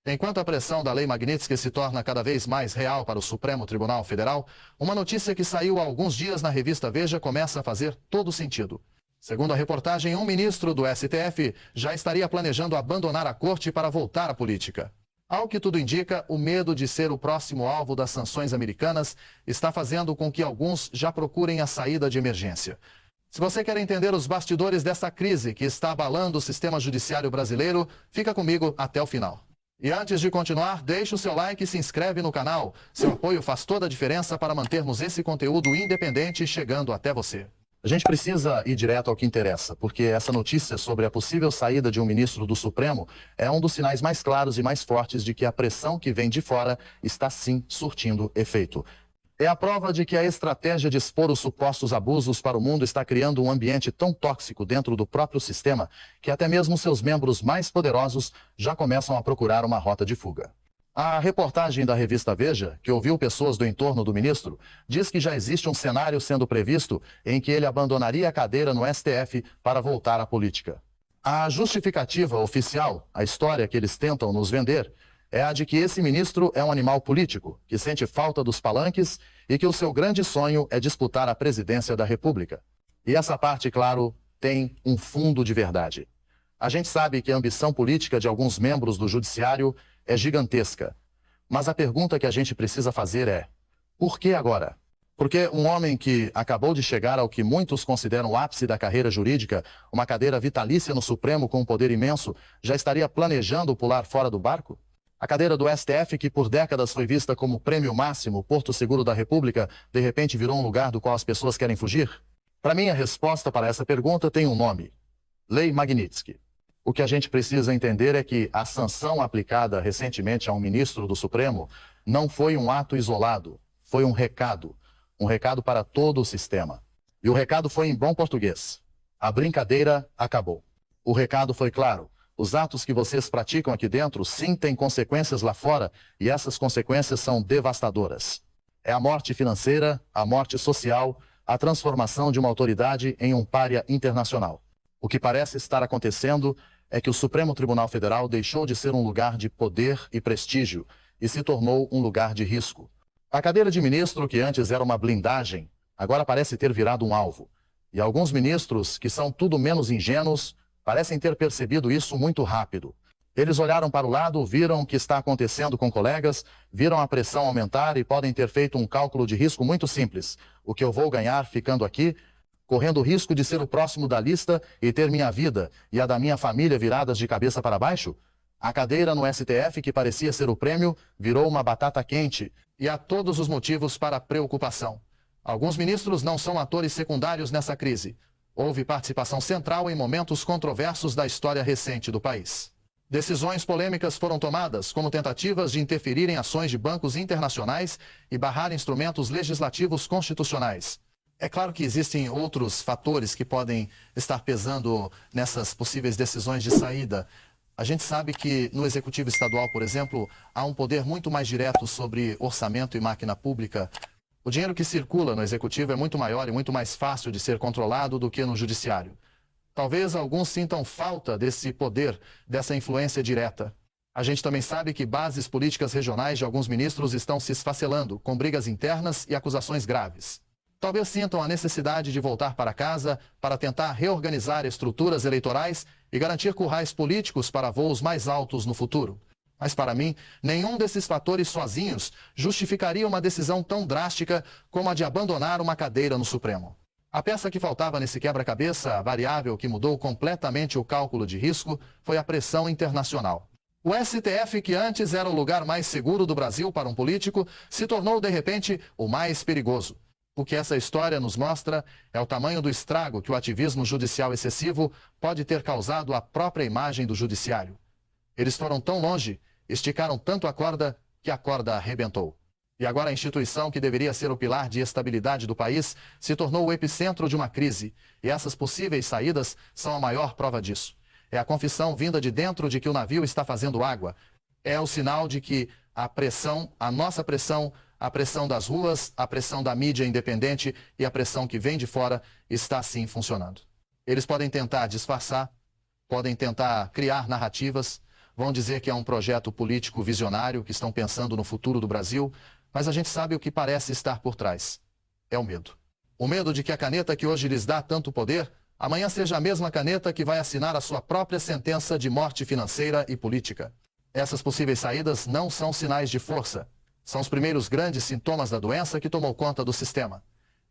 Enquanto a pressão da Lei Magnitsky se torna cada vez mais real para o Supremo Tribunal Federal, uma notícia que saiu há alguns dias na revista Veja começa a fazer todo sentido. Segundo a reportagem, um ministro do STF já estaria planejando abandonar a corte para voltar à política. Ao que tudo indica, o medo de ser o próximo alvo das sanções americanas está fazendo com que alguns já procurem a saída de emergência. Se você quer entender os bastidores dessa crise que está abalando o sistema judiciário brasileiro, fica comigo até o final. E antes de continuar, deixe o seu like e se inscreve no canal. Seu apoio faz toda a diferença para mantermos esse conteúdo independente chegando até você. A gente precisa ir direto ao que interessa, porque essa notícia sobre a possível saída de um ministro do Supremo é um dos sinais mais claros e mais fortes de que a pressão que vem de fora está sim surtindo efeito. É a prova de que a estratégia de expor os supostos abusos para o mundo está criando um ambiente tão tóxico dentro do próprio sistema que até mesmo seus membros mais poderosos já começam a procurar uma rota de fuga. A reportagem da revista Veja, que ouviu pessoas do entorno do ministro, diz que já existe um cenário sendo previsto em que ele abandonaria a cadeira no STF para voltar à política. A justificativa oficial, a história que eles tentam nos vender, é a de que esse ministro é um animal político, que sente falta dos palanques e que o seu grande sonho é disputar a presidência da República. E essa parte, claro, tem um fundo de verdade. A gente sabe que a ambição política de alguns membros do Judiciário é gigantesca. Mas a pergunta que a gente precisa fazer é: por que agora? Porque um homem que acabou de chegar ao que muitos consideram o ápice da carreira jurídica, uma cadeira vitalícia no Supremo com um poder imenso, já estaria planejando pular fora do barco? A cadeira do STF, que por décadas foi vista como prêmio máximo, porto seguro da República, de repente virou um lugar do qual as pessoas querem fugir? Para mim, a resposta para essa pergunta tem um nome: Lei Magnitsky. O que a gente precisa entender é que a sanção aplicada recentemente a um ministro do Supremo não foi um ato isolado, foi um recado para todo o sistema. E o recado foi em bom português: a brincadeira acabou. O recado foi claro: os atos que vocês praticam aqui dentro sim têm consequências lá fora, e essas consequências são devastadoras. É a morte financeira, a morte social, a transformação de uma autoridade em um pária internacional. O que parece estar acontecendo é que o Supremo Tribunal Federal deixou de ser um lugar de poder e prestígio e se tornou um lugar de risco. A cadeira de ministro, que antes era uma blindagem, agora parece ter virado um alvo. E alguns ministros, que são tudo menos ingênuos, parecem ter percebido isso muito rápido. Eles olharam para o lado, viram o que está acontecendo com colegas, viram a pressão aumentar e podem ter feito um cálculo de risco muito simples: o que eu vou ganhar ficando aqui, correndo o risco de ser o próximo da lista e ter minha vida e a da minha família viradas de cabeça para baixo? A cadeira no STF, que parecia ser o prêmio, virou uma batata quente, e há todos os motivos para preocupação. Alguns ministros não são atores secundários nessa crise. Houve participação central em momentos controversos da história recente do país. Decisões polêmicas foram tomadas como tentativas de interferir em ações de bancos internacionais e barrar instrumentos legislativos constitucionais. É claro que existem outros fatores que podem estar pesando nessas possíveis decisões de saída. A gente sabe que no Executivo Estadual, por exemplo, há um poder muito mais direto sobre orçamento e máquina pública. O dinheiro que circula no Executivo é muito maior e muito mais fácil de ser controlado do que no Judiciário. Talvez alguns sintam falta desse poder, dessa influência direta. A gente também sabe que bases políticas regionais de alguns ministros estão se esfacelando, com brigas internas e acusações graves. Talvez sintam a necessidade de voltar para casa para tentar reorganizar estruturas eleitorais e garantir currais políticos para voos mais altos no futuro. Mas para mim, nenhum desses fatores sozinhos justificaria uma decisão tão drástica como a de abandonar uma cadeira no Supremo. A peça que faltava nesse quebra-cabeça, a variável que mudou completamente o cálculo de risco, foi a pressão internacional. O STF, que antes era o lugar mais seguro do Brasil para um político, se tornou de repente o mais perigoso. O que essa história nos mostra é o tamanho do estrago que o ativismo judicial excessivo pode ter causado à própria imagem do judiciário. Eles foram tão longe, esticaram tanto a corda, que a corda arrebentou. E agora a instituição que deveria ser o pilar de estabilidade do país se tornou o epicentro de uma crise. E essas possíveis saídas são a maior prova disso. É a confissão vinda de dentro de que o navio está fazendo água. É o sinal de que a pressão, a nossa pressão, a pressão das ruas, a pressão da mídia independente e a pressão que vem de fora está sim funcionando. Eles podem tentar disfarçar, podem tentar criar narrativas, vão dizer que é um projeto político visionário, que estão pensando no futuro do Brasil, mas a gente sabe o que parece estar por trás. É o medo. O medo de que a caneta que hoje lhes dá tanto poder, amanhã seja a mesma caneta que vai assinar a sua própria sentença de morte financeira e política. Essas possíveis saídas não são sinais de força. São os primeiros grandes sintomas da doença que tomou conta do sistema.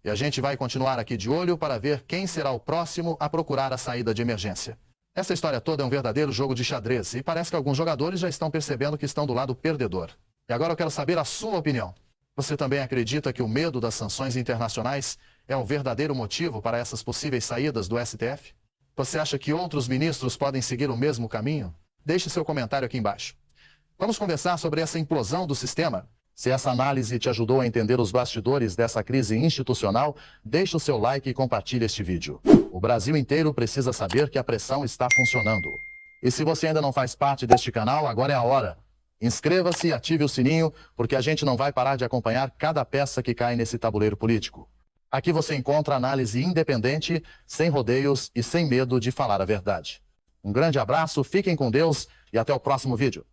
E a gente vai continuar aqui de olho para ver quem será o próximo a procurar a saída de emergência. Essa história toda é um verdadeiro jogo de xadrez e parece que alguns jogadores já estão percebendo que estão do lado perdedor. E agora eu quero saber a sua opinião. Você também acredita que o medo das sanções internacionais é um verdadeiro motivo para essas possíveis saídas do STF? Você acha que outros ministros podem seguir o mesmo caminho? Deixe seu comentário aqui embaixo. Vamos conversar sobre essa implosão do sistema? Se essa análise te ajudou a entender os bastidores dessa crise institucional, deixe o seu like e compartilhe este vídeo. O Brasil inteiro precisa saber que a pressão está funcionando. E se você ainda não faz parte deste canal, agora é a hora. Inscreva-se e ative o sininho, porque a gente não vai parar de acompanhar cada peça que cai nesse tabuleiro político. Aqui você encontra análise independente, sem rodeios e sem medo de falar a verdade. Um grande abraço, fiquem com Deus e até o próximo vídeo.